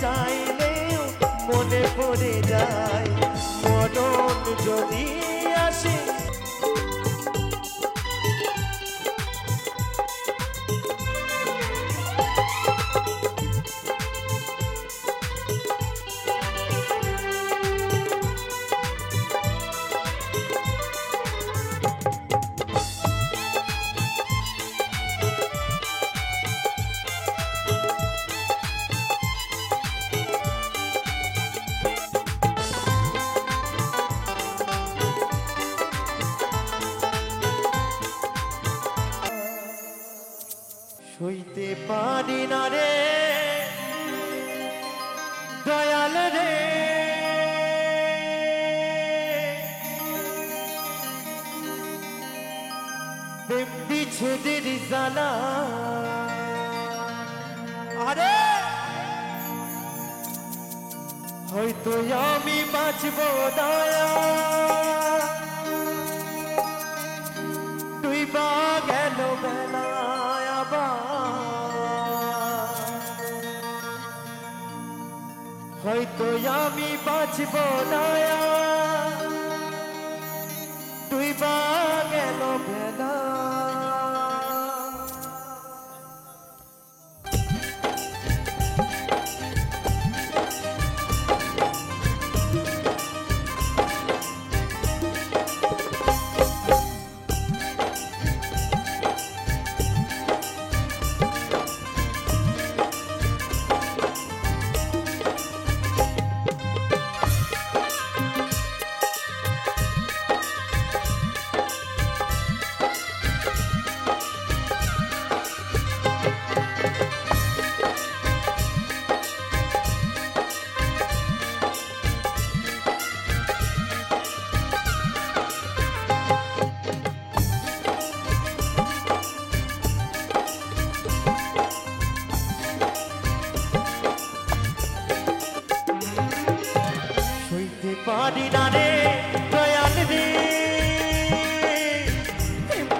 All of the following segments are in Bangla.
চাইলেও মনে পড়ে যায় মনন যদি আসে সইতে পারি না রে দয়াল রে প্রেম বিচ্ছেদের জ্বালা আরে হয়তো আমি বাঁচব দয়া তুই বা গেল বেলা হয়তো আমি বাঁচব না তুই বা গেল বেলা পারি না রে দয়াল রে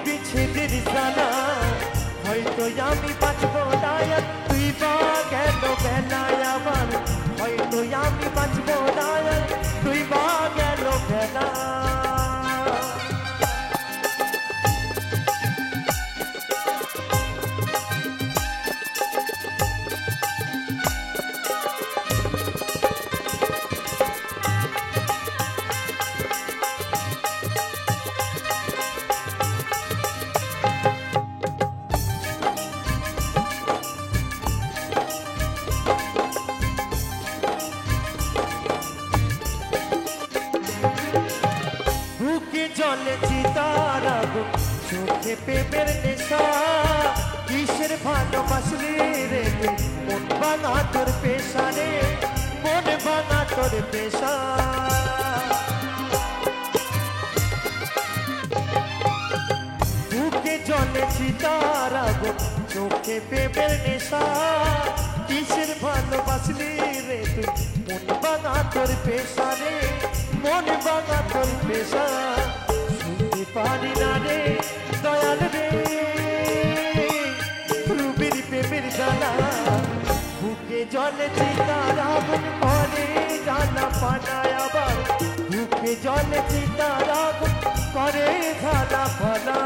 বিচ্ছেদের জ্বালা হয়তো আমি বাঁচব না তুই বা গেল বেলায় আবার হয়তো আমি বাঁচব না তুই বা গেল বেলা জলে চিতার আগুন চোখে প্রেমের নেশা কিসের ভালোবাসলি রে মন ভাঙা তোর পেশা রে মন ভাঙা তোর পেশা বুকে জলে চিতার আগুন চোখে প্রেমের নেশা কিসের ভালোবাসলি রে মন ভাঙা তোর পেশা রে মন ভাঙা তোর পেশা শুনতে পারি না রে দয়াল রে রুবির প্রেমের জ্বালা বুকে জলে চিতার আগুন করে জ্বালা পানায় আবার বুকে জলে চিতার আগুন করে জ্বালা পানা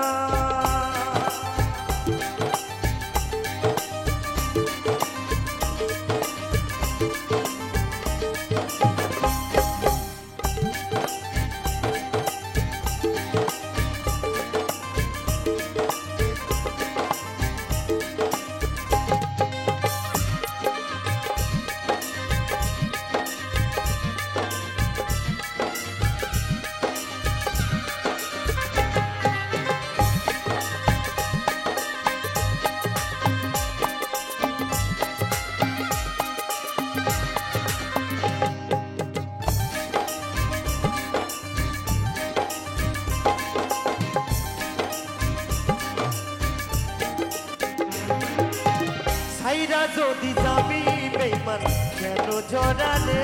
যদি যাবি বেঈমান কেন জড়ালে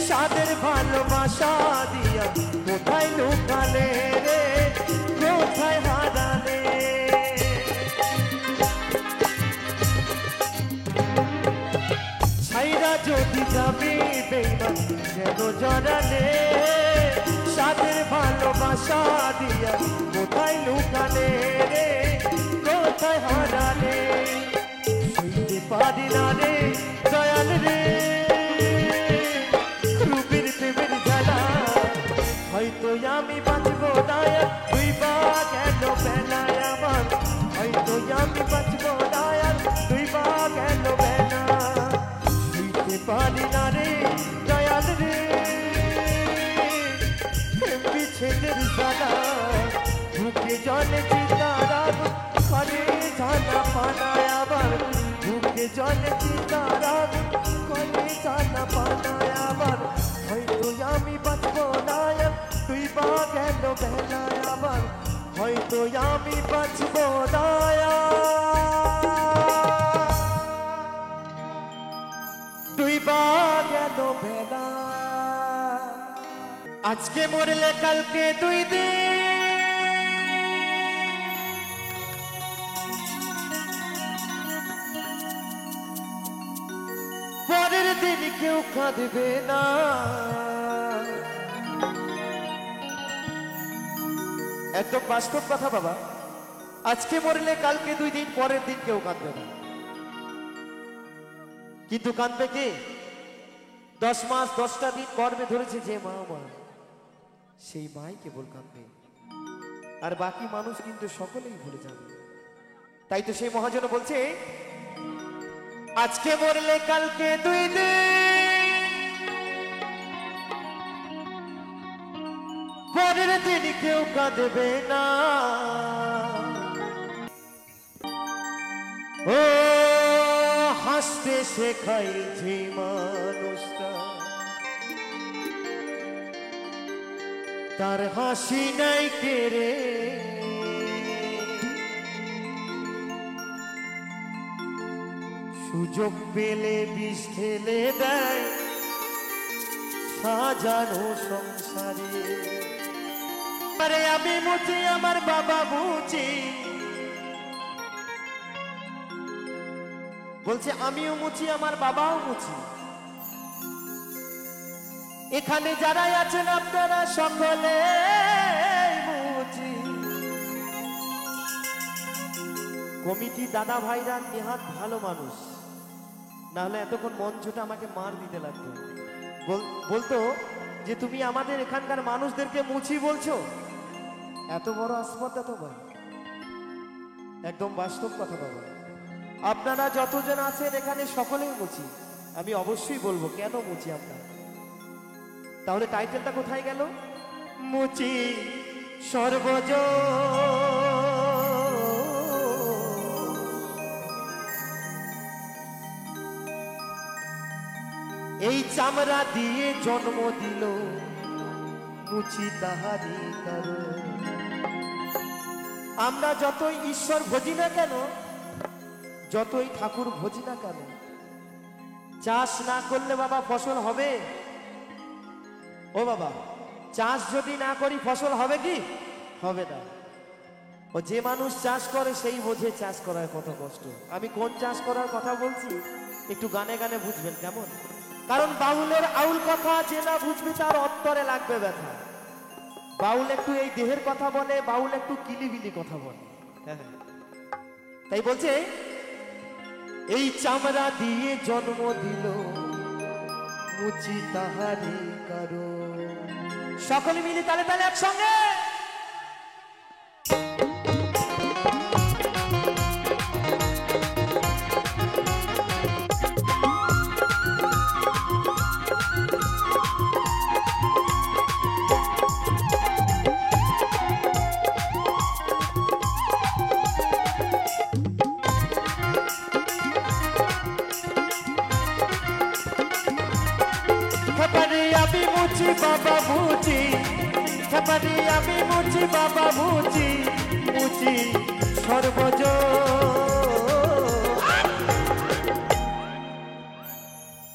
সাদের ভালোবাসা দিয়া কোথায় লুকালে রে কোথায় হারালে ছাইরা আমি বেঈমান কেন জড়ালে সাদের ভালোবাসা দিয়া কোথায় লুকালে রে কোথায় হারালে সইতে পারি না রে দয়াল রে রূপের প্রেমের জ্বালা হয়তো আমি বাঁচবো না তুই বা কেন বেলায় আমার হয়তো আমি বাঁচবো না তুই বা কেন বেলা সইতে পারি না রে দয়াল রে বিচ্ছেদের জ্বালা বুকে জলে চিতারাগ করে জানা পানায় আবার বুকে জলে চিতারাগ করে জানা পানায় আবার হয়তো আমি বাঁচবো না তুই বা কেন বেলায় আবার হয়তো আমি বাঁচবো না তুই বা কেন বেলা আজকে মরলে কালকে 2 দিন পরের দিন কেউ কাঁদবে না একদম বাস্তব কথা বাবা আজকে মরলে কালকে 2 দিন পরের দিন কেউ কাঁদবে না কিন্তু কাঁদবে কে 10 মাস 10টা দিন গর্ভে ধরেছে যে মা আমার সেই মাই কেবল কাঁদবে আর বাকি মানুষ কিন্তু সকলেই ভুলে যাবে তাই তো সেই মহাজন বলছে আজকে মরলে কালকে 2 দিন পরের দিন কেউ কাঁদবে না ও হাসতে শেখাই যে মানুষটা তার হাসি নাই কেড়ে সুযোগ পেলে বিষ ঢেলে দেয় সাজানো সংসারে আরে আমি মুচি আমার বাবা মুচি বলছে আমিও মুচি আমার বাবাও মুচি এখানে যারাই আছেন আপনারা সকলে মুচি কমিটি দাদা ভাইরা নেহাত ভালো মানুষ না হলে এতক্ষণ মঞ্চটা আমাকে মার দিতে লাগতো বলতো যে তুমি আমাদের এখানকার মানুষদেরকে মুচি বলছো এত বড় আসপর্দা তো ভাই একদম বাস্তব কথা বাবা আপনারা যতজন আছেন এখানে সকলেই মুচি আমি অবশ্যই বলবো কেন মুচি আপনারা তাহলে টাইটেলটা কোথায় গেল মুচি সর্বজ এই চামড়া দিয়ে জন্ম দিল মুচি তাহারি কারণ আমরা যতই ঈশ্বর ভজি না কেন যতই ঠাকুর ভজি না কেন চাষ না করলে বাবা ফসল হবে ও বাবা চাষ যদি না করি ফসল হবে কি হবে না ও যে মানুষ চাষ করে সেই বোঝে চাষ করার কত কষ্ট আমি কোন চাষ করার কথা বলছি একটু গানে গানে বুঝবেন কেমন কারণ বাউলের আউল কথা যে না বুঝবে তার অন্তরে লাগবে ব্যথা বাউল একটু এই দেহের কথা বলে বাউল একটু কিলিবিলি কথা বলে তাই বলছে এই চামড়া দিয়ে জন্ম দিল মুচি তাহারি কারণ সকলে মিলে তালে তালে একসঙ্গে আমি মুচি বাবা মুচি খবরে আমি মুচি বাবা মুচি মুচি সর্বজ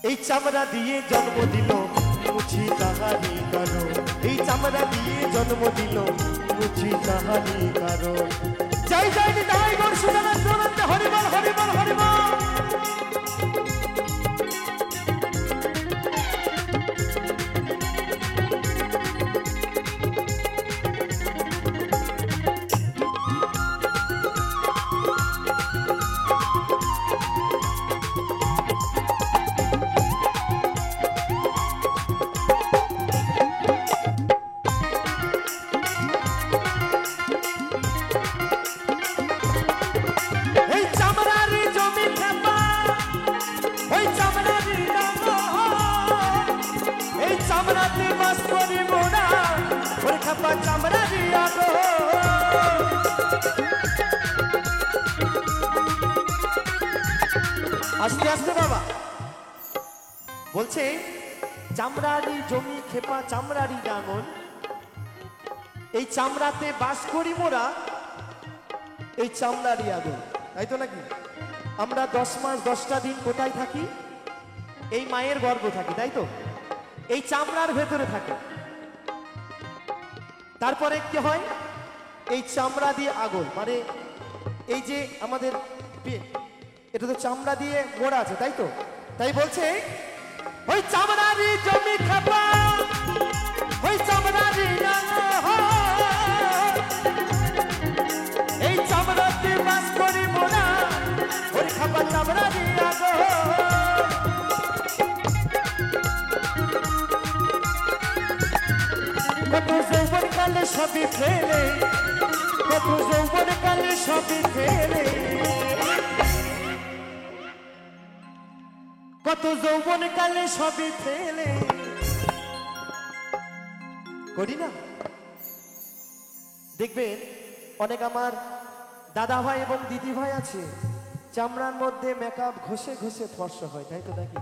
এই চামড়া দিয়ে জন্ম দিল মুচি তাহারি কারণ এই চামড়া দিয়ে জন্ম দিল মুচি তাহারি কারণ জয় জয় নিতাই গৌর সুদানন্দ জনন্ত হরিবল হরিবল হরিবল খাপা চামড়ারি আগুন। আস্তে আস্তে বাবা বলছে চামড়ারি জমি খেপা চামড়ারি আগুন, এই চামড়াতে বাস করি মোরা, এই চামড়ারি আগুন, তাই তো নাকি? আমরা 10 মাস 10টা দিন কোথায় থাকি? এই মায়ের গর্ভে থাকি, তাই তো? এই চামড়ার ভেতরে থাকে। তারপরে কি হয়? এই চামড়া দিয়ে আগুন, মানে এই যে আমাদের এটা তো চামড়া দিয়ে মোড়া আছে, তাই তো? তাই বলছে ওই চামড়ারি জমি খাপা, ওই চামড়ারি এই চামড়াতে বাস করি মোরা, ওই খাপা চামড়ারি আগুন। কত যৌবন কালে সবই ফেলে, কত যৌবন কালে সবই ফেলে, কত যৌবন কালে সবই ফেলে করি না। দেখবেন অনেক আমার দাদা ভাই এবং দিদি ভাই আছে, চামড়ার মধ্যে মেকআপ ঘষে ঘষে ফর্সা হয়, তাই তো নাকি?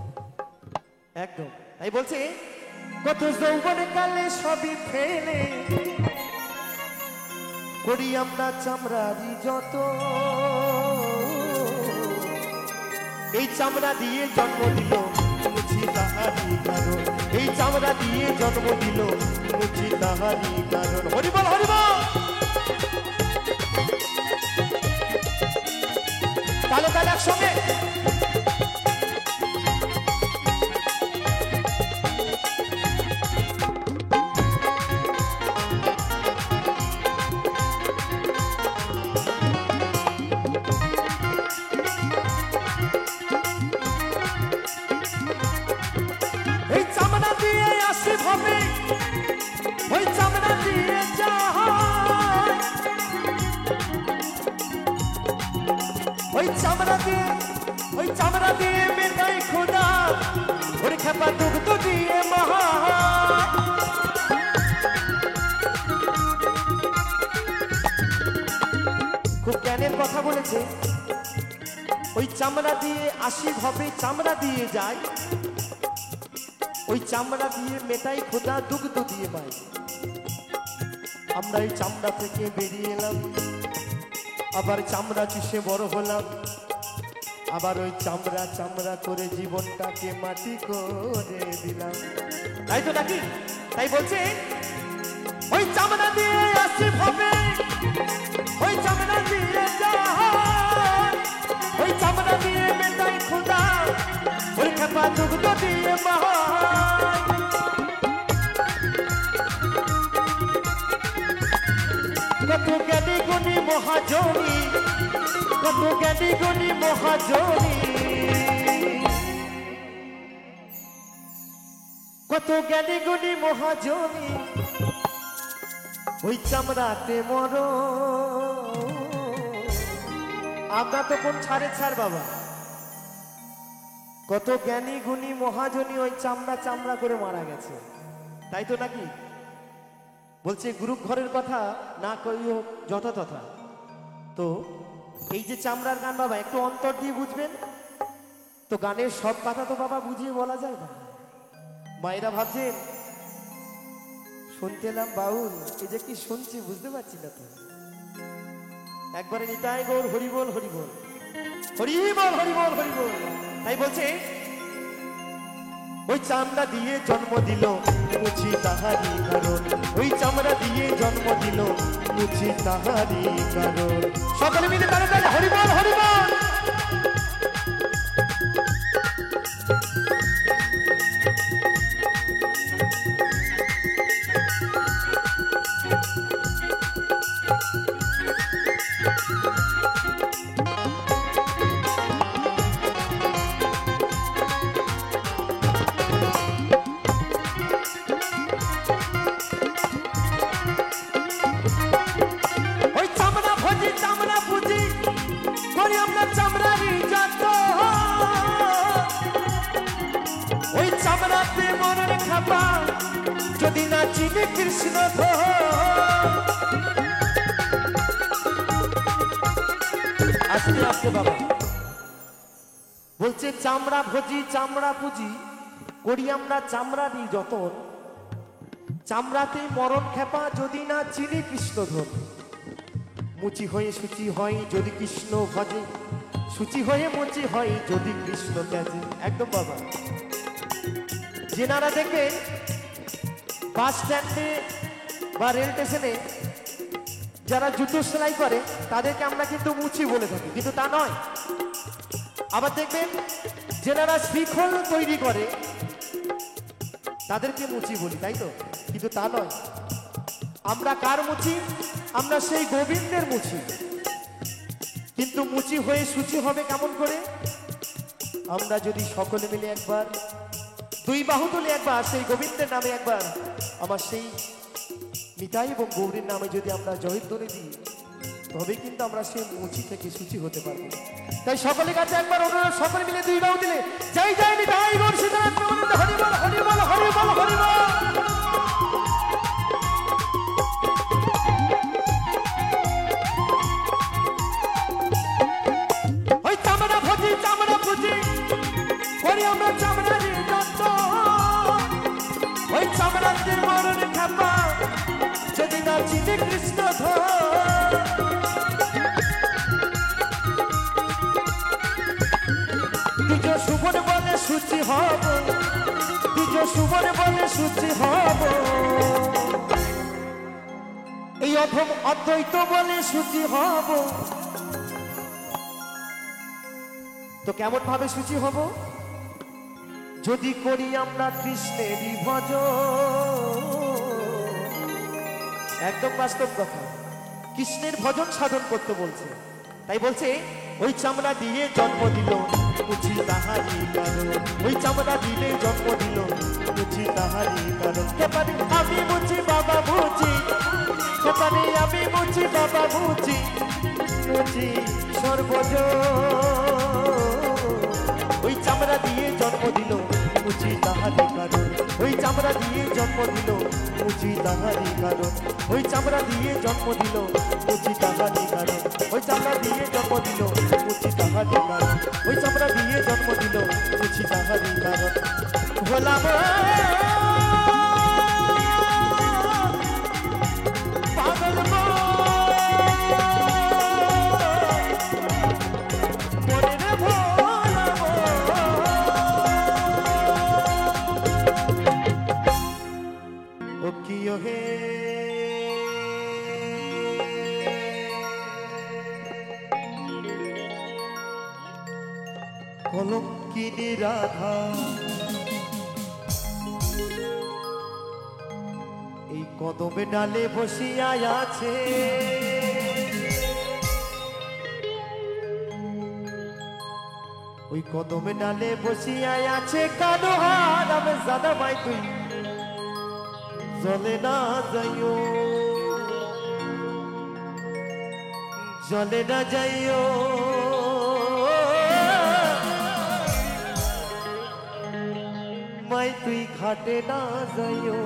একদম তাই বলছে কত যৌবন কালে সবই ফেলে করি আমরা চামড়ারি যত। এই চামড়া দিয়ে জন্ম দিল মুছি তাহারি কারণ, এই চামড়া দিয়ে জন্ম দিল মুছি তাহারি কারণ। হরিবল হরিবল, তালে তালে একসঙ্গে। ওই চামড়া দিয়ে মেটাই খোদা, ওরে খেপা দুগ্ধ দিয়ে মহা। খুব জ্ঞানের কথা বলেছে। ওই চামড়া দিয়ে আশি হবে, চামড়া দিয়ে যায়, ওই চামড়া দিয়ে মেটাই খোদা দুগ্ধ দিয়ে পাই। আমরা এই চামড়া থেকে বেরিয়ে এলাম, আবার চামড়া চুষে বড় হলাম, আবার ওই চামড়া চামড়া করে জীবনটাকে মাটি করে দিলাম, তাই তো নাকি? তাই বলছে ওই চামড়া দিয়ে আসি ভাবে, ওই চামড়া দিয়ে যায়, ওই চামড়া দিয়ে মেটাই খোদা, ওই খেপা দুগ্ধ দিয়ে মহা। কত জ্ঞানী গুণী মহাজনী, কত জ্ঞানী গুণী মহাজনী, কত জ্ঞানী গুণী মহাজনী, ওই চামড়াতে মর। আমরা তো কোন ছাড়ে ছাড় বাবা, কত জ্ঞানী গুণী মহাজনী ওই চামড়া চামড়া করে মারা গেছে, তাই তো নাকি? বলছে গ্রুপ ঘরের কথা না কইও যথা তথা। তো এই যে চামড়ার গান বাবা একটু অন্তর দিয়ে বুঝবেন তো, গানের সব কথা তো বাবা বুঝিয়ে বলা যায় না। মায়েরা ভাবছেন শুনতে এলাম বাউল, এই যে কি শুনছি বুঝতে পারছি না তো। একবারে নিতাই গৌর হরিবল হরিবল হরিবল হরিবল হরিবল। তাই বলছে ওই চামড়া দিয়ে জন্ম দিল মুছি তাহারি কারণ, ওই চামড়া দিয়ে জন্ম দিল মুছি তাহারি কারণ। সকলে মিলে তারা তারা হরিবল হরিবল। ওই চামড়া ভোজি চামড়া পুজি করি আমরা। যদি না চিনি কৃষ্ণ আস্তে আস্তে বাবা বলছে চামড়া ভোজি চামড়া পুজি করি আমরা চামড়ারই যতন চামড়াতে মরণ খেপা যদি না চিনি কৃষ্ণধন মুচি হয়ে সূচি হয় যদি কৃষ্ণ ভজে সূচি হয়ে মুচি হয় যদি কৃষ্ণ ত্যাজে একদম বাবা যেনারা দেখবেন বাস স্ট্যান্ডে বা রেল স্টেশনে যারা জুতো সেলাই করে তাদেরকে আমরা কিন্তু মুচি বলে থাকি কিন্তু তা নয় আবার দেখবেন যেনারা শিখল তৈরি করে তাদেরকে মুচি বলি তাই তো কিন্তু তা নয় আমরা কার মুচি আমরা সেই গোবিন্দের মুচি কিন্তু মুচি হয়ে সূচি হবে কেমন করে আমরা যদি সকলে মিলে একবার দুই বাহু তুলে একবার সেই গোবিন্দের নামে একবার আমার সেই নিতাই এবং গৌরীর নামে যদি আমরা জয়ধ্বনি দিই তবে কিন্তু আমরা সেই মুচি থেকে সূচি হতে পারবো তাই সকলের কাছে একবার অনুরোধ সকলে মিলে দুই বাহু দিলে জয় জয় নিতাই গৌর সীতারাম হরি বল হরি বল হরি বল হরি বল ওই চামড়া ভুজি করি আমরা চামড়ারই যত ওই চামড়াতে মরণ খাপা যদি না চিনি কৃষ্ণ তুজ সুবন বলে সূচি হব তুজ সুবন বলে সূচি হব এই অধম অদ্বৈত বলে সূচি হব তো কেমন ভাবে সূচি হব যদি করি আমরা কৃষ্ণেরই ভজন একদম বাস্তব কথা কৃষ্ণের ভজন সাধন করতে বলছে তাই বলছে ওই চামড়া দিয়ে জন্ম দিল মুচি তাহারি কারণ ওই চামড়া দিয়ে জন্ম দিল মুচি তাহারি কারণ ব্যাপারে আমি মুচি বাবা মুচি ব্যাপারে আমি মুচি বাবা মুচি মুচি সর্বজ ওই চামড়া দিয়ে জন্ম দিল মুচি তাহারি কারণ ওই চামড়া দিয়ে জন্ম দিল মুচি তাহারি কারণ ওই চামড়া দিয়ে জন্ম দিল মুচি তাহারি কারণ ওই চামড়া দিয়ে জন্ম দিল মুচি তাহারি কারণ ওই চামড়া দিয়ে জন্ম দিল মুচি তাহারি কারণ ভোলা পাগল হে কলঙ্কিনী রাধা এই কদমে ডালে বসিয়া আছে ওই কদমে ডালে বসিয়া আছে কানো হার আমি জানা ভাই তুই জলে না যাইও জলে না যাইও মাই তুই ঘাটে না যাইও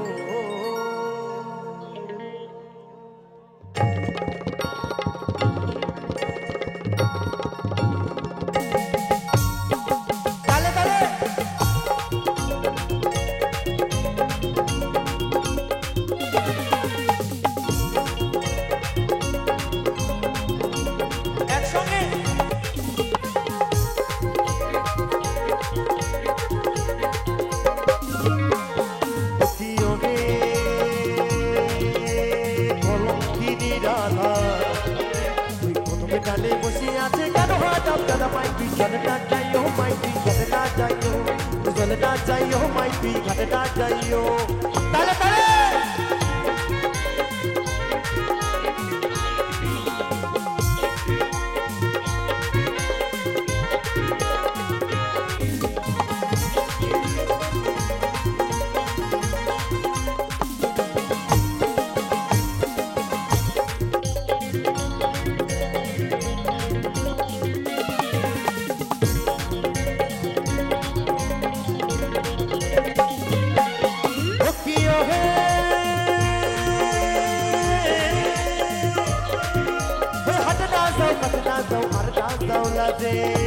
রে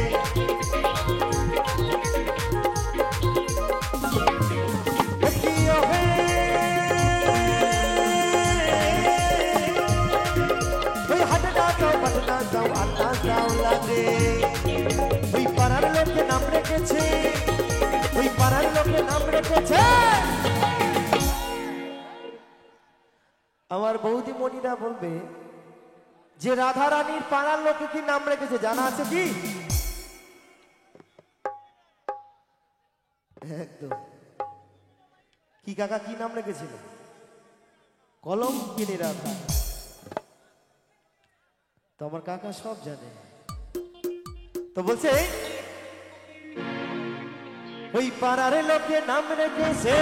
যাও আল্লাহ যাও লাগে ওই পাড়ার লোকে নাম রেখেছে ওই পাড়ার লোকে নাম রেখেছে আমার বৌদি মনিরা বলবে যে রাধা রানীর পাড়ার লোকে কি নাম রেখেছে জানা আছে কি একদম কি কাকা কি নাম রেখেছিল কলম কিনে রাধা তো আমার কাকা সব জানে তো বলছে ওই পাড়ার লোকে নাম রেখেছে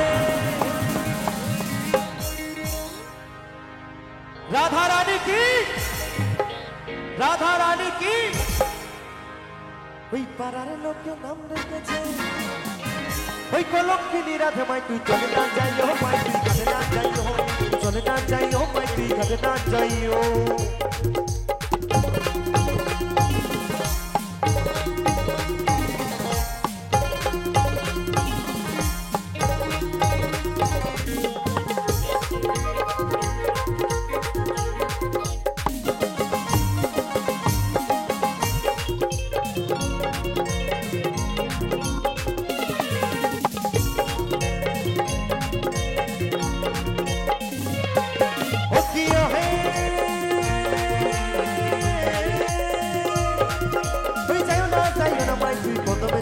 রাধা রানী কি ওই পাড়ার লোকে নাম রেখেছে ওই কলম কিনি রাধে মাই তুই চলে না যাইও মাই তুই ঘাটে না যাইও চলে না যাইও মাই তুই ঘাটে না যাইও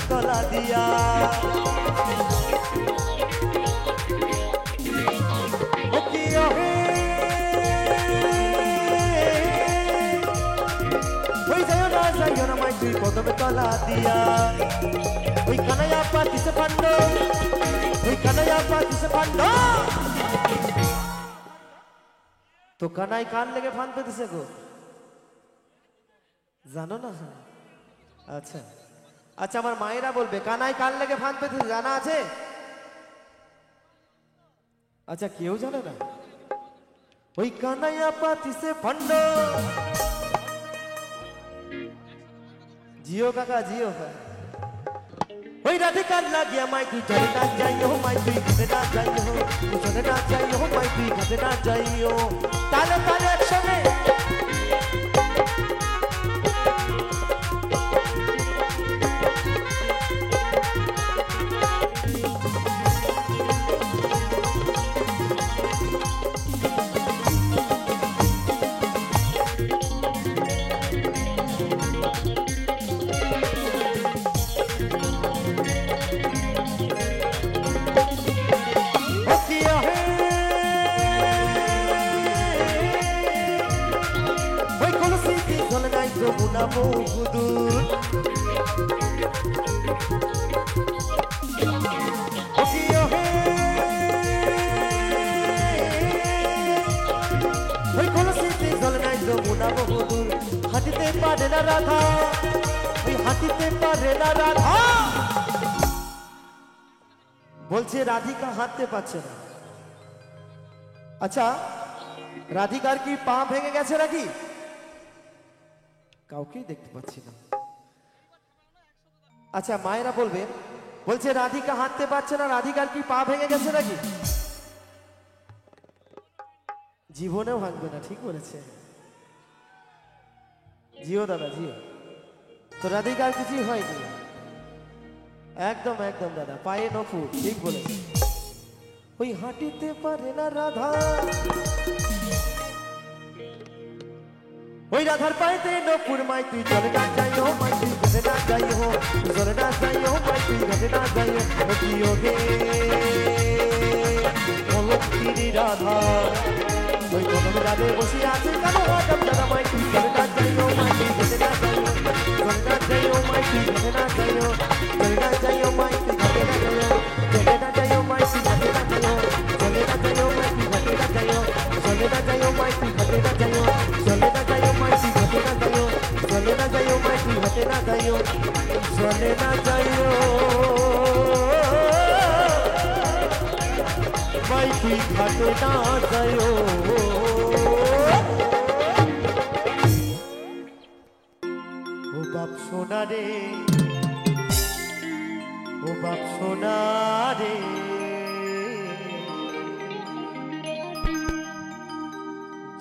তলা দিয়া তুই কদমে তলা দিয়া ওই কানাইয়া পাতিছে পান্ড ওই কানাইয়া পাতিছে পান্ড তো কানাই কান লেগে ফান পেতেছে গো জানো না আচ্ছা আচ্ছা আমার মায়েরা বলবে কানাই কান লেগে ফান পেতেছে জানা আছে আচ্ছা কেউ জানে না ওই কানাইয়া পাতিছে পান্ড জিও কাকা জিও ওই রাধিকার লাগিয়া মাই তুই চলে না যাইও মাই তুই ঘাটে না যাইও তুই চলে না যাইও মাই তুই ঘাটে না যাইও তালে তালে একসঙ্গে যমুনা বহুদূর ওই কোন স্মৃতি জল নাই যমুনা বহুদূর হাঁটিতে পারে না রাধা ওই হাঁটিতে পারে না রাধা বলছে রাধিকা হাঁটতে পারছে না আচ্ছা রাধিকার কি পা ভেঙে গেছে নাকি কাউকেই দেখতে পাচ্ছি না আচ্ছা মায়েরা বলবেন বলছে রাধিকা হাঁটতে পারছে না রাধিকার কি পা ভেঙে গেছে নাকি জীবনেও ভাঙবে না ঠিক বলেছে জিও দাদা জিও তো রাধিকার কিছুই হয়নি একদম একদম দাদা পায়ে নফু ঠিক বলেছে ওই হাঁটিতে পারে না রাধা ওই রাধার পাইতে নপুর মাই তুই চলে না যাইও মাই তুই ঘটে না যাইও চলে না যাইও মাই তুই ঘটে না যাইও কিও গে অলক্ষিনী রাধা ওই কদম রাধে বসে আছে কেন আদম দাদা মাই তুই চলে না যাইও মাই তুই ঘটে না যাইও চলে না যাইও মাই তুই ঘটে না যাইও চলে না যাইও মাই তুই ঘটে না যাইও চলে না যাইও মাই তুই ঘটে না যাইও চলে না যাইও মাই তুই ঘটে না যাইও চলে না যাইও মাই তুই ঘটে না যাইও চলে না যাইও মাই তুই ঘটে না যাইও চলে না যাইও মাই তুই ঘটে না যাইও চলে না যাইও মাই তুই ঘটে না যাইও ও বাপ সোনা রে, ও বাপ সোনা রে,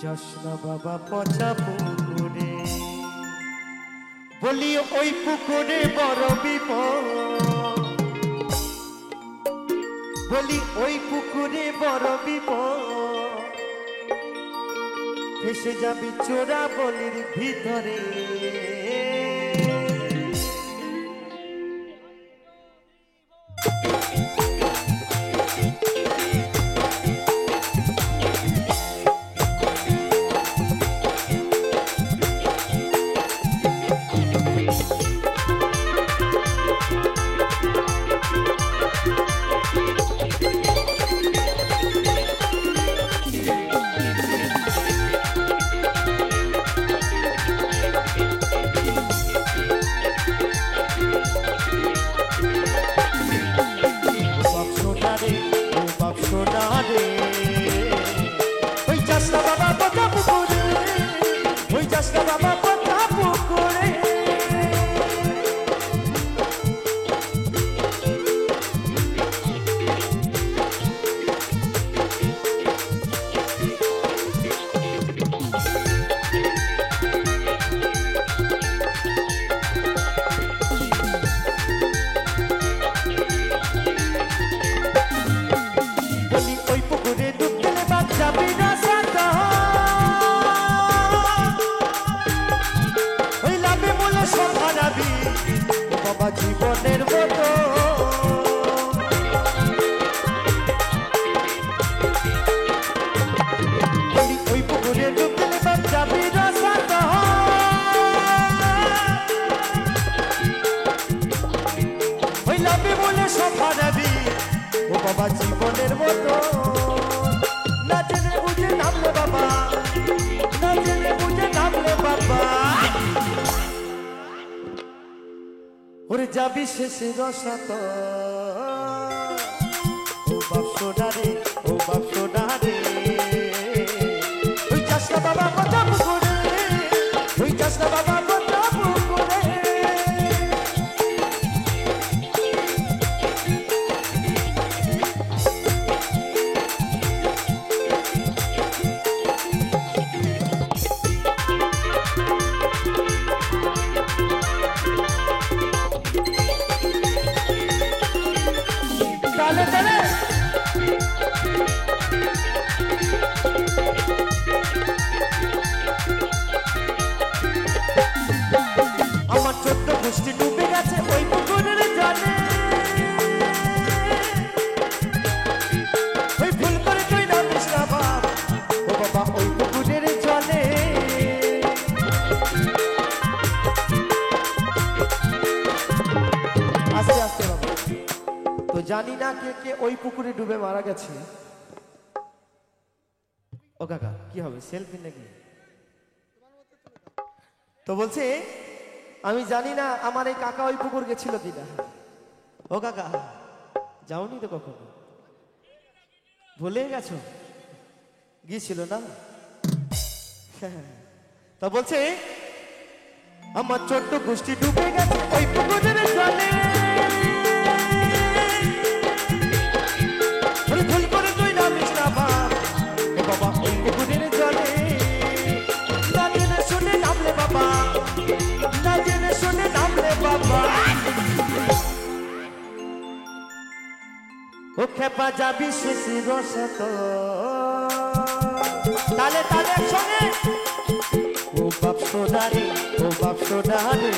যাস না বাবা পচা পুকুরে। বলি ওই পুকুরে বড় বিপদ, বলি ওই পুকুরে বড় বিপদ, ভেসে যাবি চোরা বলির ভিতরে। জীবনের মতো ওই পুকুরে ডুবলে বাপ যাবি রাসাত, ওই লাভে বলে সব হারাবি ও বাবা জীবনের মতো। না জেনে বুঝে নামলে বাবা, না জেনে বুঝে নামলে বাবা, ওরে যাবি শেষে রসাত। ও বাপ সোনা রে, ও বাপ সোনা রে, ওই যাস না বাবা কথা পুকুরে, ওই যাস না বাবা কথা পুকুরে। আমার 14 গোষ্ঠী ডুবে গেছে ওই পুকুরের জলে, ওই ভুল করে তুই নামিস না বাপ, ও বাবা ওই পুকুরের জলে। আস্তে আস্তে বাবা, তো জানি না কে কে ওই পুকুরে ডুবে মারা গেছে। ও কাকা কি হবে, সেলফি নাকি? তো বলছে আমি জানি না আমার এই কাকা ওই পুকুর গেছিল কিনা। ও কাকা যাওনি তো কখনো, ভুলে গেছো? গিয়েছিল না? তা বলছে আমার 14 গোষ্ঠী ডুবে গেছে ওই পুকুরের জলে, ভুল করে তুই নামিস না বাপ, ও বাবা ওই পুকুরের জলে। না জেনে শুনে নামলে বাবা, না জেনে শুনে নামলে বাবা, ও খেপা যাবি শেষে রসাত। তালে তালে একসঙ্গে, ও বাপ সোনা রে, ও বাপ সোনা রে,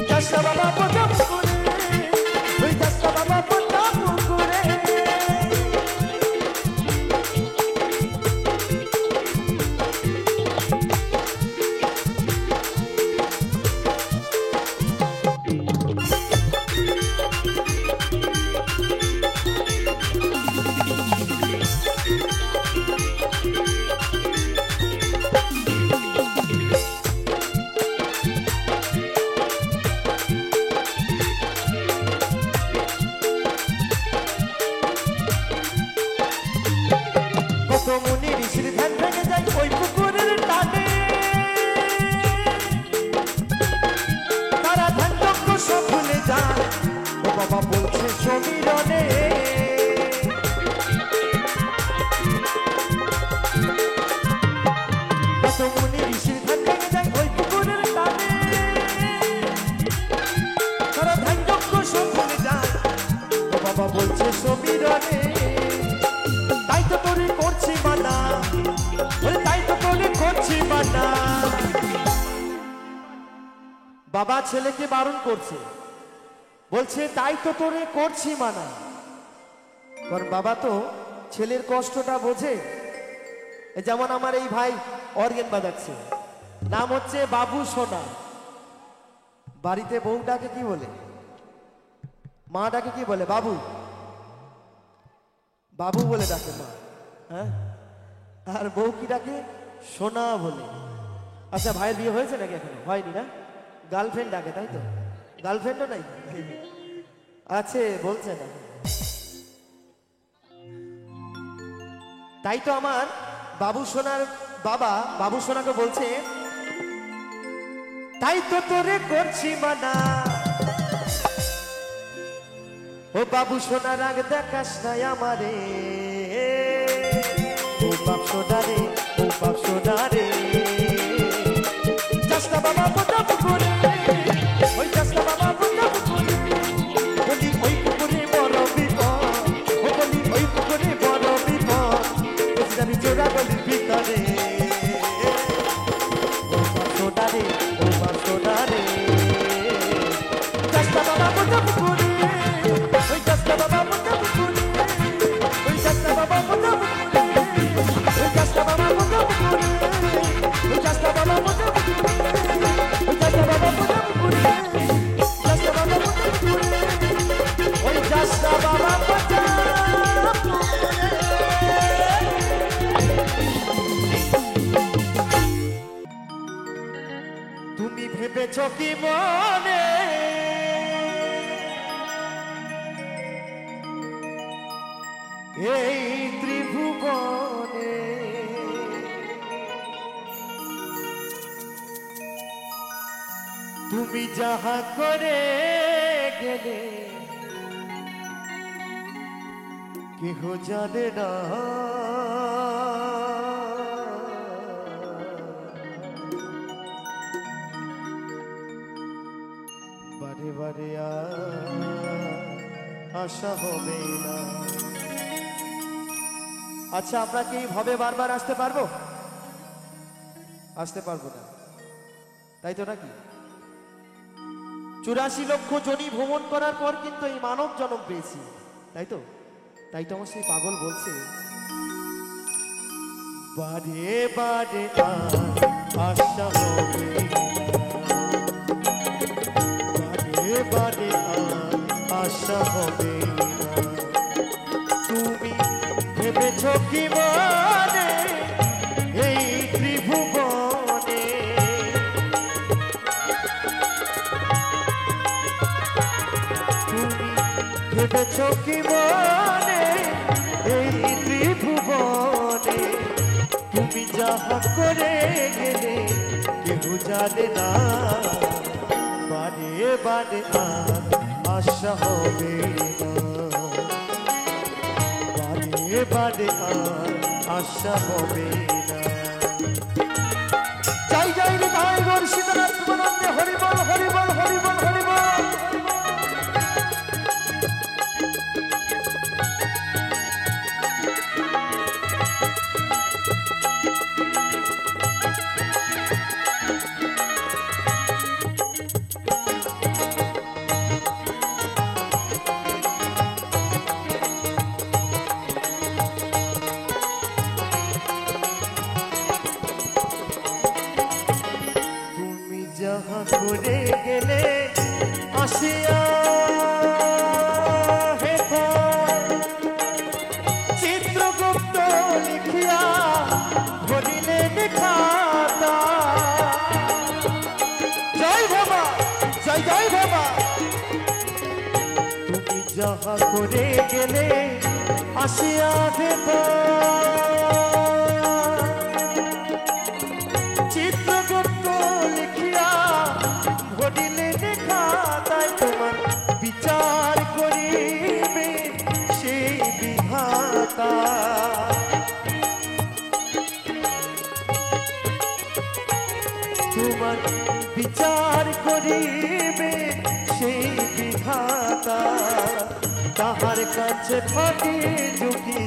যাস না বাবা পচা পুকুরে, ওই যাস না বাবা পচা পুকুরে। বাবা ছেলেকে বারণ করছে, বলছে তাই তো তোরে করছি মানা। কারণ বাবা তো ছেলের কষ্টটা বোঝে। যেমন আমার এই ভাই অর্গেন বাজাচ্ছে, নাম হচ্ছে বাবু সোনা। বাড়িতে বউটাকে কি বলে, মাটাকে কি বলে? বাবু, বাবু বলে ডাকে মা, হ্যাঁ। আর বউ কি ডাকে? সোনা বলে। আচ্ছা, ভাইয়ের বিয়ে হয়েছে নাকি? এখনো হয়নি না? গার্লফ্রেন্ড ডাকে, তাই তো? গার্লফ্রেন্ডও নাই আছে, বলছে না। তাই তো আমার বাবু সোনার বাবা বাবু সোনাকে বলছে, তাই তো তোরে করছি মানা, ও বাবু সোনা রাগ দেখাস নাই আমারে, ও বাপ সোনা রে, ও বাপ সোনা রে, চাষটা বাবা বোঝা পুকুরে, ওই চাষটা বাবা বোঝা পুকুরে, বলি ওই পুকুরে বড় বিপদ, ও বলি ওই পুকুরে বড় বিপদ, আমি চোরা গলির ভিতরে, ও বাপ সোনা রে, ও বাপ সোনা রে, চাষটা বাবা বোঝা পুকুরে, ওই চাষটা বাবা বোঝা পুকুরে, ওই চাষটা বাবা বোঝা পুকুরে, ওই চাষটা বাবা বোঝা পুকুরে, ওই চাষটা বাবা বোঝা পুকুরে, ওই চাষটা বাবা বোঝা পুকুরে, চাষটা বাবা বোঝা পুকুরে, ওই চাষটা বাবা বোঝা পুকুরে। তুমি ভেবেছ কি মনে এই ত্রিভুবনে তুমি যাহা করে গেলে কেহ জানে না, বারে বারে আশা হবে না। আচ্ছা, আমরা কি ভাবে বারবার আসতে পারবো? আসতে পারবো না, তাই তো নাকি? 84 লক্ষ জনি ভ্রমণ করার পর কিন্তু এই মানব জন্ম পেয়েছি, তাই তো? তাই তো আমার সেই পাগল বলছে, বারে বারে আশা হবে, বারে বারে আশা হবে। তুমি ভেবেছ কি মনে এই ত্রিভুবনে তুমি ভেবেছ কি মনে এই ত্রিভুবনে তুমি যাহা করে গেলে কেহ জানে না, বারে বারে আশা হবে না, বারে বারে আশা হবে না। যাই যাই রে গাই গোর সীতানাথ প্রেমানন্দে হরি বল হরি বল হরি বল হরি বল। যাহা করে গেলে আসিয়া চিত্রগুপ্ত লিখিয়া ধরিলে খাতা। জয় বাবা, জয় জয় বাবা। তুমি যাহা করে গেলে আসিয়া চিত্রগুপ্ত লিখিয়া ঘটিলে দেখা, তাই তোমার বিচার করিবে সেই বিধাতা। তোমার বিচার করিবে সেই বিধাতা। তাহার কাছে ফাঁকি ঝুঁকি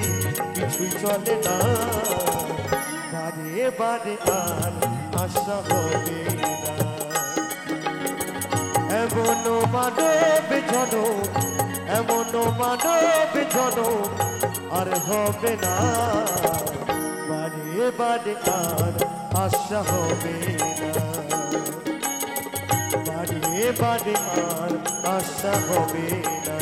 কিছুই চলে না, বারে বারে আর আশা হবে না, এমন মানব জনম, এমন মানব জনম আর হবে না, বারে বারে আর আশা হবে না, বারে বারে আর আশা হবে না।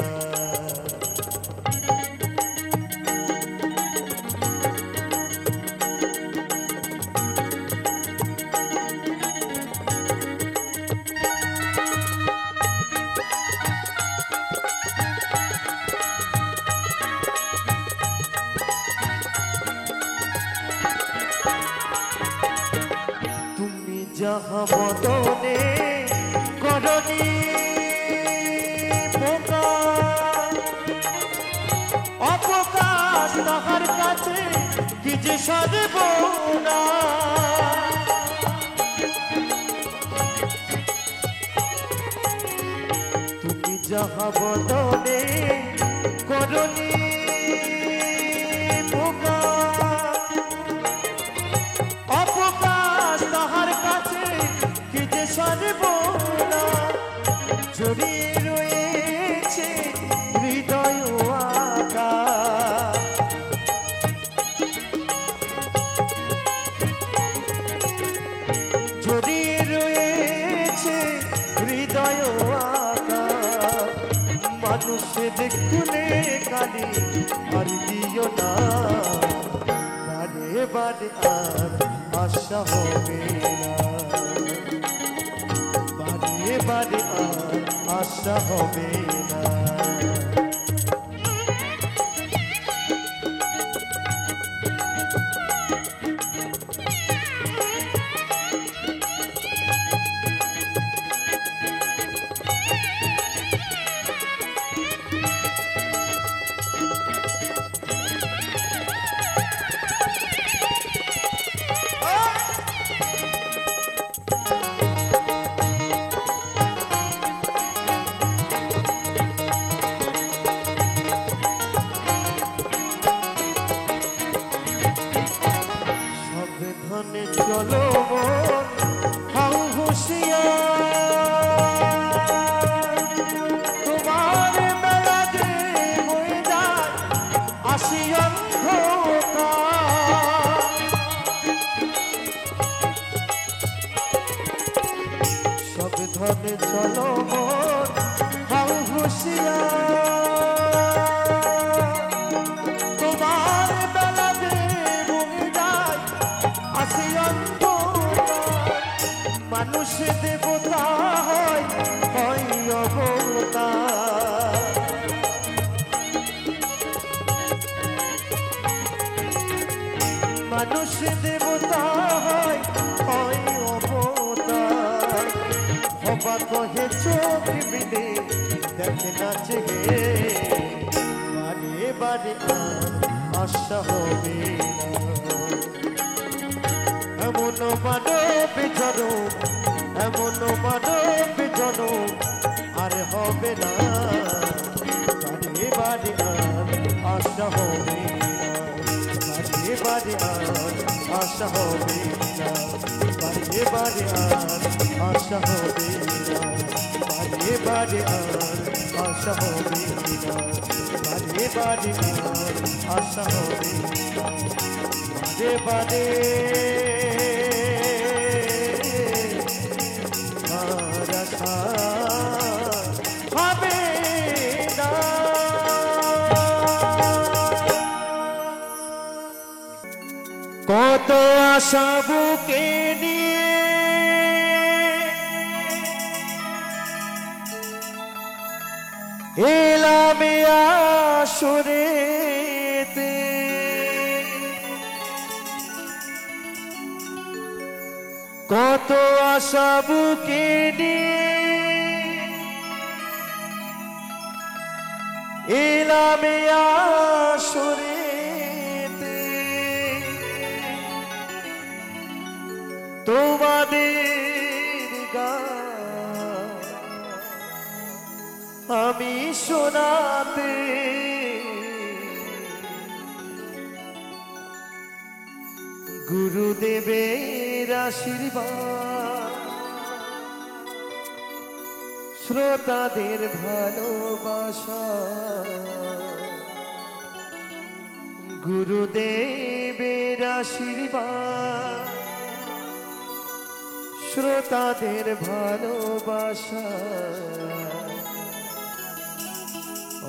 যাহা বদনে করনি পোকা, অপকার তাহার কাছে কি যে সাজব না, তুমি যাহা বদনে করনি পোকা, অপকার তাহার কাছে কি যে সাজব না, জড়িয়ে রয়েছে হৃদয় আকা, জড়িয়ে রয়েছে হৃদয় আকা, মানুষ দেখুনে কালি আর দিও না, বারে বারে আর আশা হবে না, বারে বারে আর আশা হবে না। সাবধানে চলো মন, হাও হুঁশিয়ার, তোমার বেলা যে হয়ে যায় আসি অন্ধকার, সাবধানে চলো মন, হাও হুঁশিয়ার, তোমার বেলা যে হয়ে যায় আসি অন্ধকার, মানুষ দেবতা হয় হয় অবতার, মানুষ দেবতা হয় হয় অবতার, হবা কহে চোখ মিলে দেখে নাচে হে, বারে বারে আর আশা হবে না, এমন মানব জনম, এমন মানব জনম আর হবে না, বারে বারে আর আশা হবে না, বারে বারে আর আশা হবে না, বারে বারে আর আশা হবে না, বারে বারে আর আশা হবে না, বারে বারে আর আশা হবে না, বারে বারে হবে না। কত আশা বুকে নিয়ে এলাম আসরেতে, কত আশা বুকে নিয়ে এলাম আসরেতে, তোমাদের গান আমি শোনাতে, গুরুদেবের আশীর্বাদ শ্রোতাদের ভালোবাসা গুরুদেবের আশীর্বাদ শ্রোতাদের ভালোবাসা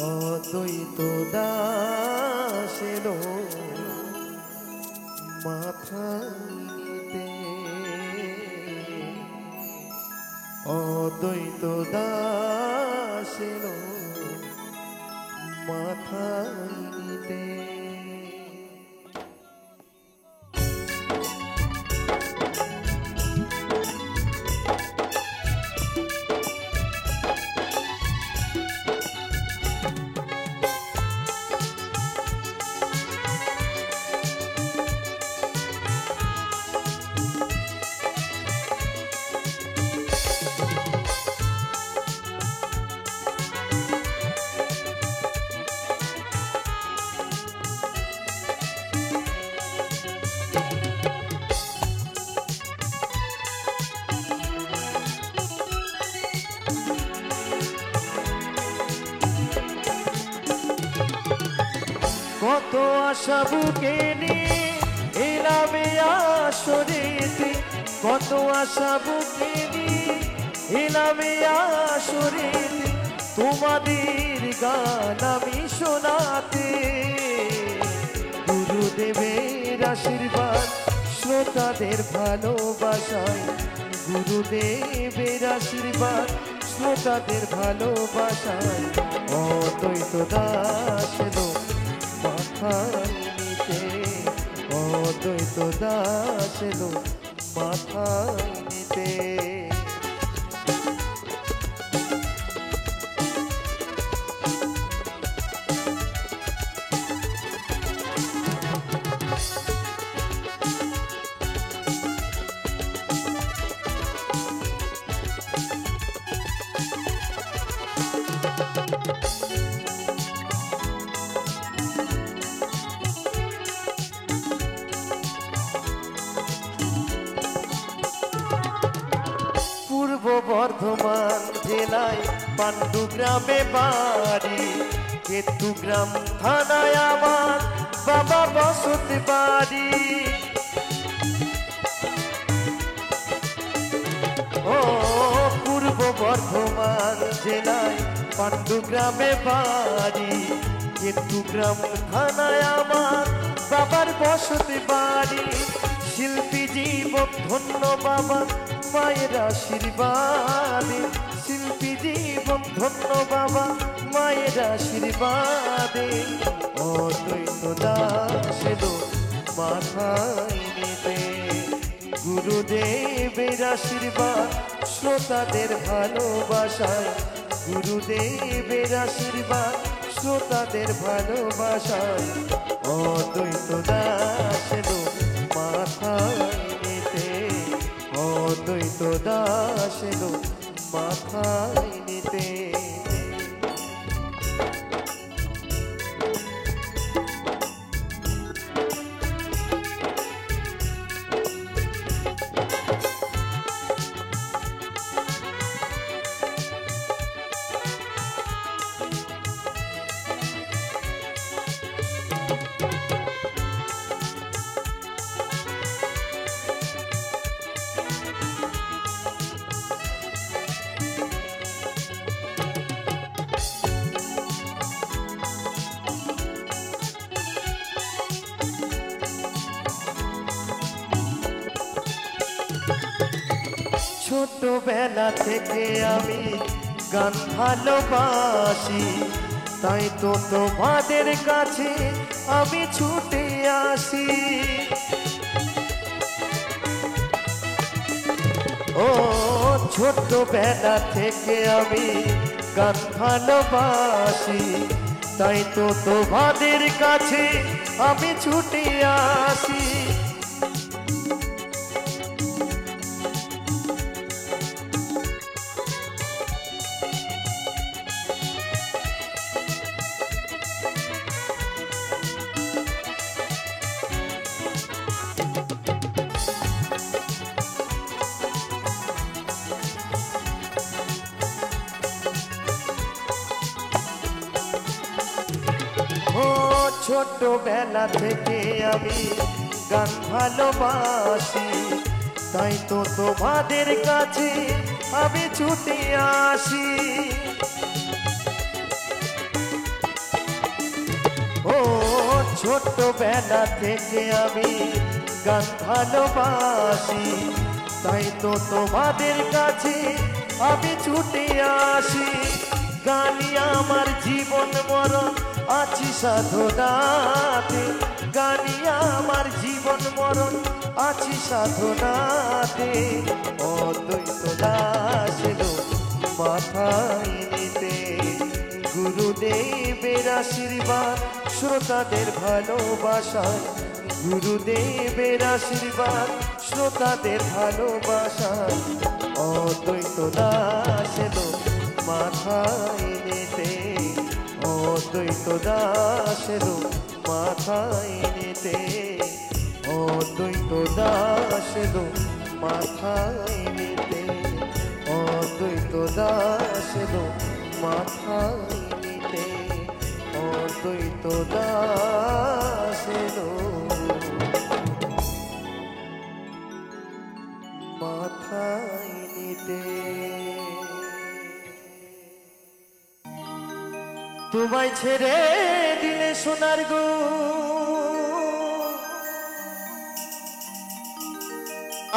অদ্বৈত দাস এলো মাথায় অদ্বৈত দাস এলো মাথায় নিতে কত আশা বুকে নিয়ে এলামে আসরেতে কত আশা বুকে নিয়ে এলামে আসরেতে তোমাদের গান আমি শোনাতে গুরুদেবের আশীর্বাদ শ্রোতাদের ভালোবাসায় গুরুদেবের আশীর্বাদ শ্রোতাদের ভালোবাসায় অদ্বৈত দাস এলো মাথায় নিতে অদ্বৈত দাস এলো মাথায় নিতে পূর্ব বর্ধমান জেলায় পাণ্ডুগ্রামে বাড়ি কেতুগ্রাম থানায় আমার বাবা বসতি বাড়ি ও পূর্ব বর্ধমান জেলায় পাণ্ডুগ্রামে বাড়ি কেতুগ্রাম থানায় আমার বাবার বসতি বাড়ি শিল্পী জীবন ধন্য বাবা মায়ের আশীর্বাদে শিল্পী জীবন ধন্য বাবা মায়ের আশীর্বাদে অদ্বৈত দাস এলো মাথায় নিতে গুরুদেবের আশীর্বাদ শ্রোতাদের ভালোবাসায় গুরুদেবের আশীর্বাদ শ্রোতাদের ভালোবাসায় অদ্বৈত দাস এলো মাথায় নিতে অদ্বৈত দাস এলো মাথায় নিতে ছোটবেলা থেকে আমি গান ভালোবাসি তাই তো তোমাদের কাছে আমি ছুটে আসি ও ছোটবেলা থেকে আমি গান ভালোবাসি তাই তো তোমাদের কাছে আমি ছুটে আসি ছোটবেলা থেকে আমি গান ভালোবাসি, তাই তো তোমাদের কাছে আমি ছুটে আসি। ও ছোটবেলা থেকে আমি গান ভালোবাসি, তাই তো তোমাদের কাছে আমি ছুটে আসি। গানই আমার জীবন মরণ আছি সাধনাতে, গানই আমার জীবন মরণ আছি সাধনাতে। অদ্বৈত দাস এলো মাথায় নিতে, গুরুদেবের আশীর্বাদ শ্রোতাদের ভালোবাসায়, গুরুদেবের আশীর্বাদ শ্রোতাদের ভালোবাসায়। অদ্বৈত দাস এলো মাথায় নিতে, অদ্বৈত দাস এলো মাথায় নিতে, অদ্বৈত দাস এলো মাথায় নিতে, অদ্বৈত দাস এলো মাথায় নিতে, অদ্বৈত দাস এলো মাথায় নিতে। তোমায় ছেড়ে দিলে সোনার গো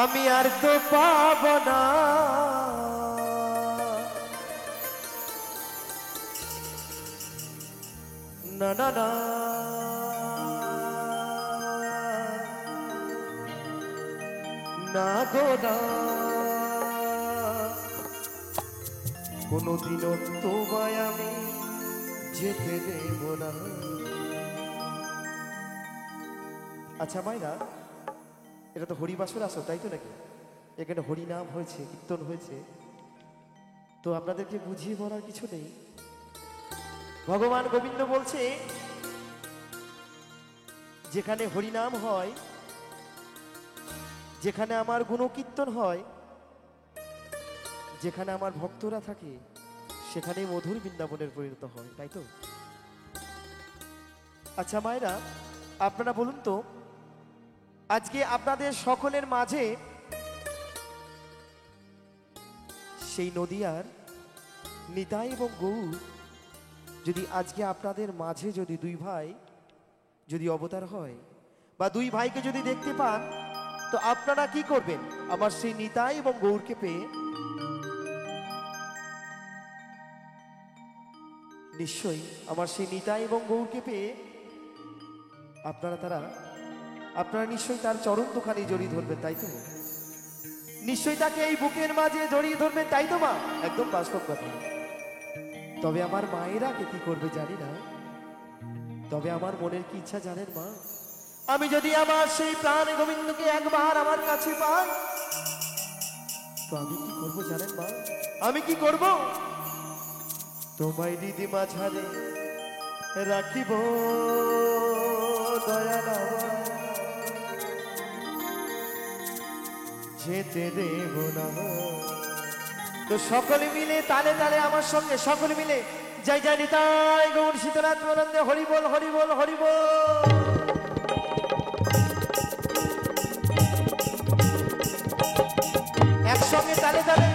আমি আর তো পাব না, না না না না গো না, কোনদিনও তোমায় আমি যেতে দেব না। আচ্ছা মাইরা, এটা তো হরিবাসর আসো তাই তো নাকি? এখানে হরিনাম হয়েছে, কীর্তন হয়েছে, তো আপনাদেরকে বুঝিয়ে বলার কিছু নেই। ভগবান গোবিন্দ বলছে যেখানে হরিনাম হয়, যেখানে আমার গুণকীর্তন হয়, যেখানে আমার ভক্তরা থাকে, সেখানে মধুর বৃন্দাবনের পরিণত হয়, তাই তো? আচ্ছা মায়েরা, আপনারা বলুন তো, আজকে আপনাদের সকলের মাঝে সেই নদিয়ার নিতাই এবং গৌর যদি আজকে আপনাদের মাঝে যদি দুই ভাই যদি অবতার হয় বা দুই ভাইকে যদি দেখতে পান, তো আপনারা কি করবেন? আমার সেই নিতাই এবং গৌরকে পেয়ে নিশ্চয়ই আমার সেই নিতাই এবং গৌরকে পেয়ে আপনারা নিশ্চয়ই তার চরণ দুখানি জড়িয়ে ধরবেন, তাই তো? নিশ্চয়ই তাকে এই বুকের মাঝে জড়িয়ে ধরবেন, তাই তো মা? একদম বাস্তব কথা। তবে আমার মায়েরা কে কি করবে জানি না, তবে আমার মনের কি ইচ্ছা জানেন মা? আমি যদি আমার সেই প্রাণ গোবিন্দকে একবার আমার কাছে পাই, তো আমি কি করব জানেন মা? আমি কি করব? তোমায় দিদি মাঝারে রাখিব দয়াল, যেতে দেব না। তো সকলে মিলে তালে তালে আমার সঙ্গে সকলে মিলে জয় জয় নিতাই গৌর সীতানাথ প্রেমানন্দে হরি বল, হরি বল, হরি বল। একসঙ্গে তালে তালে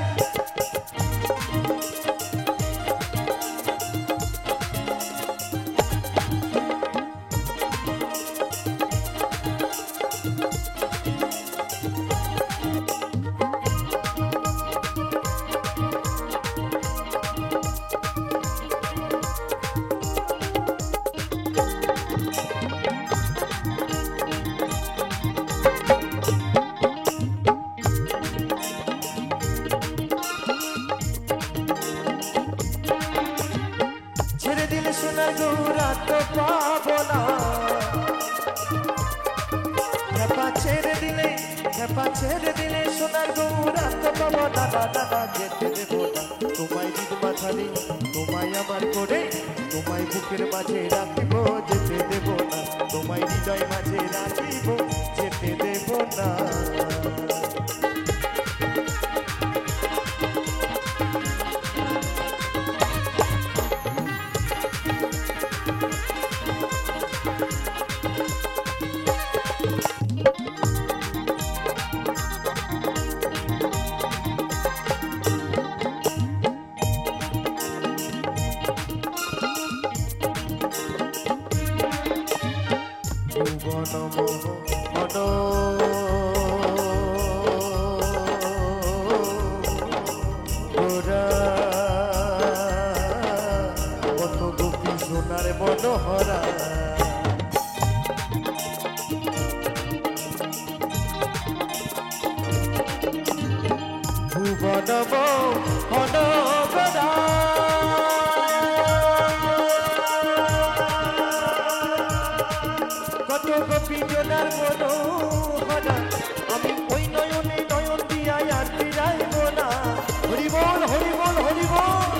সোনার গৌরা তো পাবো না, খেপা ছেড়ে দিলে সোনার গৌরা তো পাবো না, দাদা যেতে দেবো না। তোমায় দিদ মাথারে তোমায় আমার করে, তোমায় বুকের মাঝে রাখিব, যেতে দেব না। তোমায় হৃদয় মাঝে রাখিব, যেতে দেব না। নব অনবরা কত গোপী জনার মনোহরা আমি ওই নয়নে নয়ন দিয়া আর ফিরাইব না হরি বল হরি বল হরি বল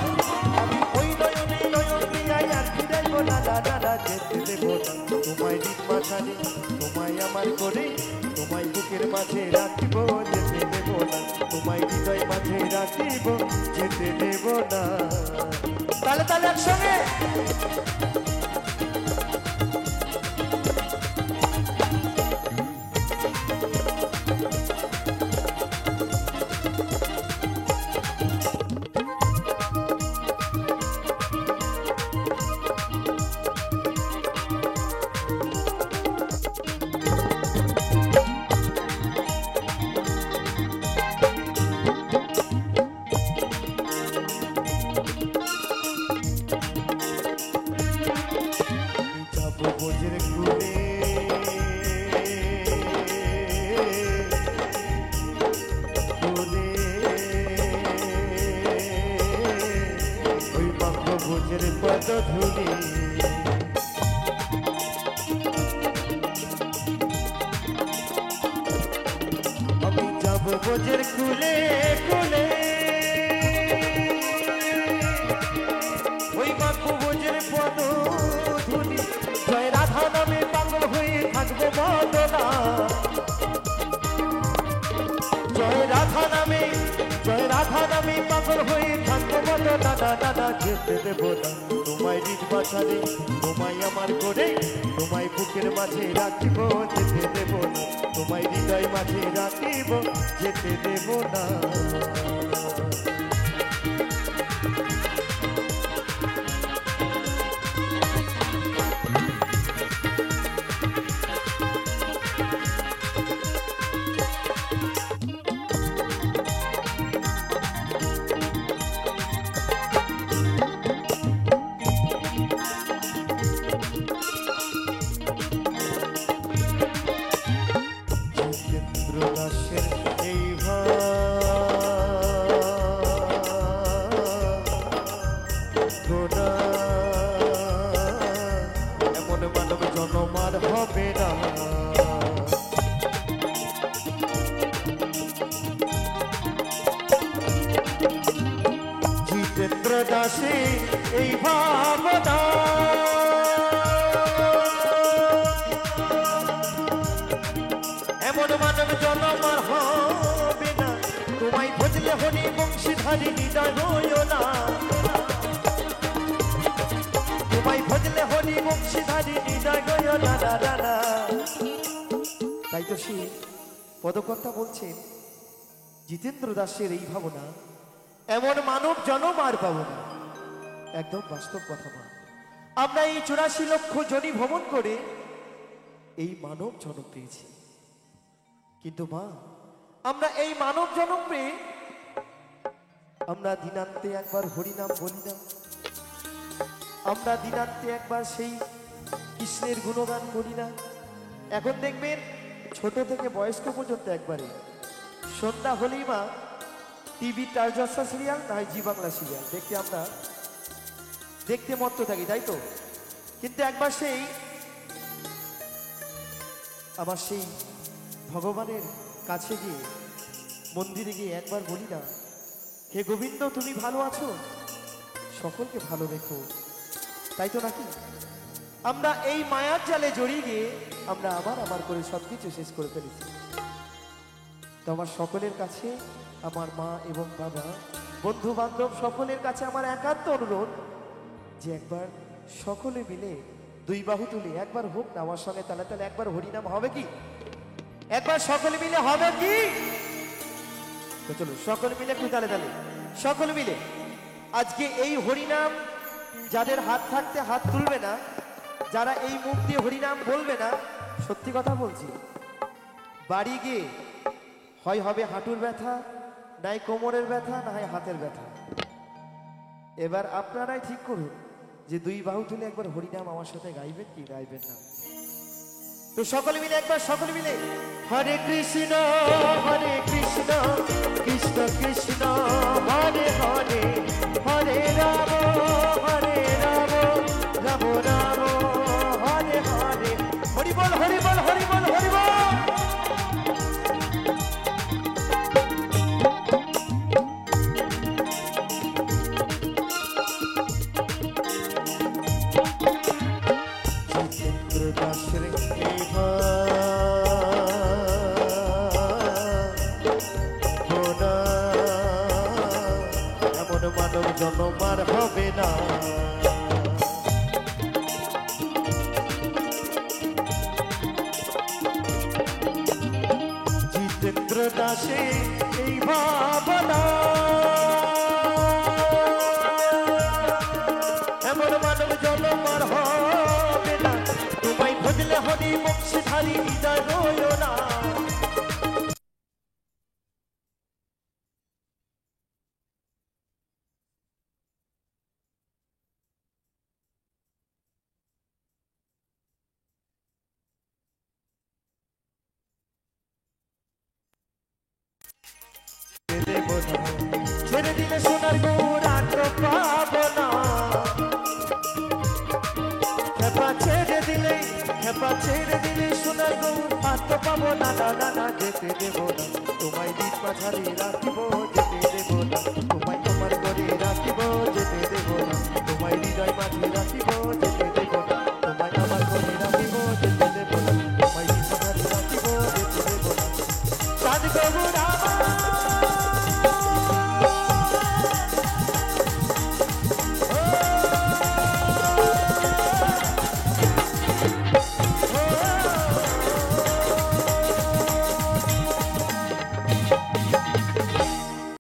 আমি ওই নয়নে নয়ন দিয়া আর ফিরাইব না দাদা যেতে দেব না তোমায় দিন মাথারে তোমায় আমার করে তোমায় বুকের মাঝে রাখিব যেতে দেব না তোমায় হৃদয় মাঝে রাখিব যেতে দেব না তাহলে তাহলে একসঙ্গে আমি যাব বোঝের কুলে কুলে ওই মাখো বোঝের পদ ধুলি জয় রাধা নামে পাগল হয়ে থাকবো মদনা জয় রাধা নামে পাগল হয়ে থাকবো মদনা দাদা যেতে দেব না তোমায় নিজ বাছারে তোমায় আমার করে তোমায় বুকের মাঝে রাখিব যেতে দেব না তোমায় হৃদয় মাঝে রাখিব যেতে দেব না দাসে এই ভাবনা এমন মানব জন্ম আর হবে না তোমায় ভজলে হনি বংশীধারী হৃদয় হইও না তোমায় ভজলে হনি বংশীধারী হৃদয় হইও না দাদা তাই তো সে পদকর্তা বলছেন জিতেন্দ্র দাসের এই ভাবনা এমন মানব জন্ম আর পাবো না একদম বাস্তব কথা মা আমরা এই 84 লক্ষ জনি ভ্রমণ করে এই মানব জন্ম পেয়েছি কিন্তু মা আমরা এই মানব জন্ম পেয়ে আমরা দিনান্তে একবার হরিনাম বলি না আমরা দিনান্তে একবার সেই কৃষ্ণের গুণগান করি না এখন দেখবেন ছোট থেকে বয়স্ক পর্যন্ত একবারে সন্ধ্যা হলেই মা টিভি টার্জাসা সিরিয়াল না জি বাংলা সিরিয়াল দেখতে আমরা দেখতে মত্ত থাকি তাই তো কিন্তু একবার সেই আমার সেই ভগবানের কাছে গিয়ে মন্দিরে গিয়ে একবার বলি না হে গোবিন্দ তুমি ভালো আছো সকলকে ভালো রেখো তাই তো নাকি আমরা এই মায়ার জালে জড়িয়ে গিয়ে আমরা আবার করে সবকিছু শেষ করে ফেলেছি তো আমার সকলের কাছে আমার মা এবং বাবা বন্ধু বান্ধব সকলের কাছে আমার একান্ত অনুরোধ যে একবার সকলে মিলে দুই বাহু তুলে একবার হোক না আমার সঙ্গে তালে তালে একবার হরিনাম হবে কি একবার সকলে মিলে হবে কি তো চলো সকলে মিলে একটু তালে তালে সকলে মিলে আজকে এই হরিনাম যাদের হাত থাকতে হাত তুলবে না যারা এই মুখ দিয়ে হরিনাম বলবে না সত্যি কথা বলছি বাড়ি গিয়ে হয় হবে হাঁটুর ব্যথা নাই কোমরের ব্যথা না হয় হাতের ব্যথা এবার আপনারাই ঠিক করুন যে দুই বাহু তুলে একবার হরিনাম আমার সাথে গাইবেন কি গাইবেন না তো সকলে মিলে একবার সকলে মিলে হরে কৃষ্ণ কৃষ্ণ কৃষ্ণ হরে হরে হরে রাম রাম রাম হরে হরে হরি বল হরি বল হরি বল হরি বল। মানব জন্ম আর হবে না জিতেন্দ্র দাসে এই ভাবনা এমন মানব জন্ম আর হবে না তোমায় ভজলে হরি বংশধারী হৃদয় রয় না। ছেড়ে দিলে সোনার গৌর আর তো পাবো না খেপা ছেড়ে দিলে সোনার গৌর আর তো পাবো না না না না যেতে দেবো না তোমায় দিক মাঝারি রাখিব যেতে দেবো না তোমায় তোমার করে রাখিব যেতে দেবো না তোমায় হৃদয় মাঝে রাখিব যেতে দেবো না তোমায় আমার করে রাখিব যেতে দেবো না তোমায় দিক মাঝারি রাখিব যেতে দেবো না চাঁদ গৌর